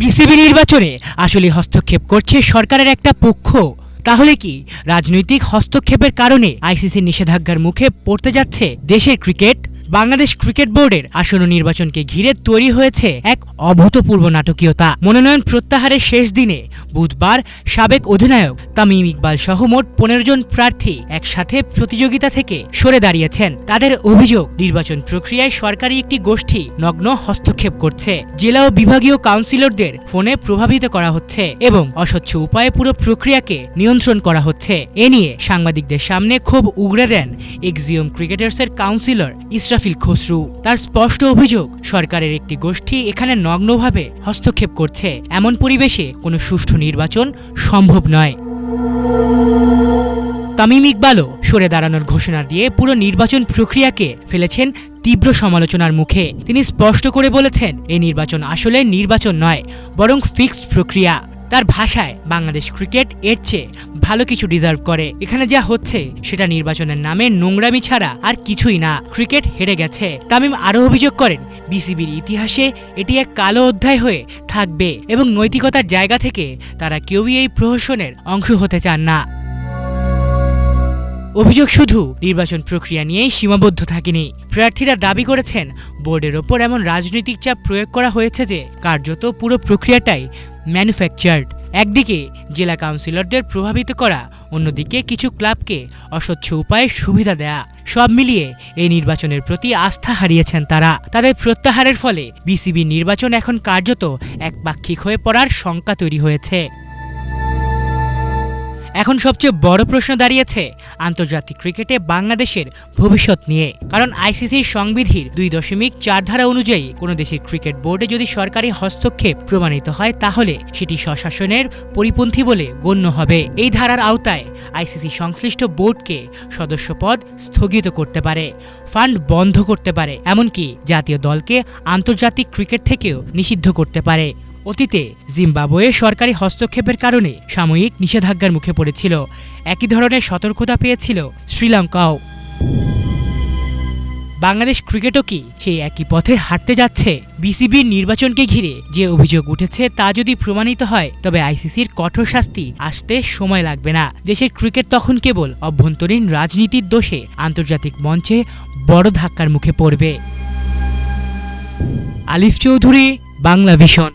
BCB নির্বাচনে আসলে হস্তক্ষেপ করছে সরকারের একটা পক্ষ। তাহলে কি রাজনৈতিক হস্তক্ষেপের কারণে আইসিসির নিষেধাজ্ঞার মুখে পড়তে যাচ্ছে দেশের ক্রিকেট? বাংলাদেশ ক্রিকেট বোর্ডের আসন্ন নির্বাচনকে ঘিরে তৈরি হয়েছে এক অভূতপূর্ব নাটকীয়তা। মনোনয়ন প্রত্যাহারের শেষ দিনে বুধবার সাবেক অধিনায়ক তামিম ইকবাল সহ মোট ১৫ জন প্রার্থী একসাথে প্রতিযোগিতা থেকে সরে দাঁড়িয়েছেন। তাদের অভিযোগ, নির্বাচন প্রক্রিয়ায় সরকারি একটি গোষ্ঠী নগ্ন হস্তক্ষেপ করছে, জেলা ও বিভাগীয় কাউন্সিলরদের ফোনে প্রভাবিত করা হচ্ছে এবং অস্বচ্ছ উপায়ে পুরো প্রক্রিয়াকে নিয়ন্ত্রণ করা হচ্ছে। এ নিয়ে সাংবাদিকদের সামনে ক্ষোভ উগরে দেন এক্সিওম ক্রিকেটার্সের কাউন্সিলর ইসরাফিল খসরু। তার স্পষ্ট অভিযোগ, সরকারের একটি গোষ্ঠী এখানে নগ্নভাবে হস্তক্ষেপ করছে। এমন পরিবেশে কোনো সুষ্ঠু নির্বাচন সম্ভব নয়। তামিম ইকবালও সরে দাঁড়ানোর ঘোষণা দিয়ে পুরো নির্বাচন প্রক্রিয়াকে ফেলেছেন তীব্র সমালোচনার মুখে। তিনি স্পষ্ট করে বলেছেন, এই নির্বাচন আসলে নির্বাচন নয়, বরং ফিক্সড প্রক্রিয়া। তার ভাষায়, বাংলাদেশ ক্রিকেট এর চেয়ে ভালো কিছু ডিজার্ভ করে। এখানে যা হচ্ছে সেটা নির্বাচনের নামে নোংরামি ছাড়া আর কিছুই না। ক্রিকেট হেরে গেছে। তামিম আরও অভিযোগ করেন, বিসিবির ইতিহাসে এটি এক কালো অধ্যায় হয়ে থাকবে এবং নৈতিকতার জায়গা থেকে তারা কেউই এই প্রহসনের অংশ হতে চান না। অভিযোগ শুধু নির্বাচন প্রক্রিয়া নিয়েই সীমাবদ্ধ থাকেনি। প্রার্থীরা দাবি করেছেন, বোর্ডের ওপর এমন রাজনৈতিক চাপ প্রয়োগ করা হয়েছে যে কার্যত পুরো প্রক্রিয়াটাই ম্যানুফ্যাকচার্ড। একদিকে জেলা কাউন্সিলরদের প্রভাবিত করা, অন্যদিকে কিছু ক্লাবকে অস্বচ্ছ উপায়ে সুবিধা দেয়া। সব মিলিয়ে এই নির্বাচনের প্রতি আস্থা হারিয়েছেন তারা। তাদের প্রত্যাহারের ফলে বিসিবি নির্বাচন এখন কার্যত একপাক্ষিক হয়ে পড়ার শঙ্কা তৈরি হয়েছে। এখন সবচেয়ে বড় প্রশ্ন দাঁড়িয়েছে আন্তর্জাতিক ক্রিকেটে বাংলাদেশের ভবিষ্যৎ নিয়ে। কারণ আইসিসির সংবিধির ২.৪ ধারা অনুযায়ী কোনো দেশের ক্রিকেট বোর্ডে যদি সরকারি হস্তক্ষেপ প্রমাণিত হয়, তাহলে সেটি স্বশাসনের পরিপন্থী বলে গণ্য হবে। এই ধারার আওতায় আইসিসি সংশ্লিষ্ট বোর্ডকে সদস্যপদ স্থগিত করতে পারে, ফান্ড বন্ধ করতে পারে, এমনকি জাতীয় দলকে আন্তর্জাতিক ক্রিকেট থেকেও নিষিদ্ধ করতে পারে। অতীতে জিম্বাবুয়ে সরকারি হস্তক্ষেপের কারণে সাময়িক নিষেধাজ্ঞার মুখে পড়েছিল। একই ধরনের সতর্কতা পেয়েছিল শ্রীলঙ্কাও। বাংলাদেশ ক্রিকেটও কি সেই একই পথে হাঁটতে যাচ্ছে? বিসিবির নির্বাচনকে ঘিরে যে অভিযোগ উঠেছে তা যদি প্রমাণিত হয়, তবে আইসিসির কঠোর শাস্তি আসতে সময় লাগবে না। দেশের ক্রিকেট তখন কেবল অভ্যন্তরীণ রাজনীতির দোষে আন্তর্জাতিক মঞ্চে বড় ধাক্কার মুখে পড়বে। আলিফ চৌধুরী, বাংলা ভিশন।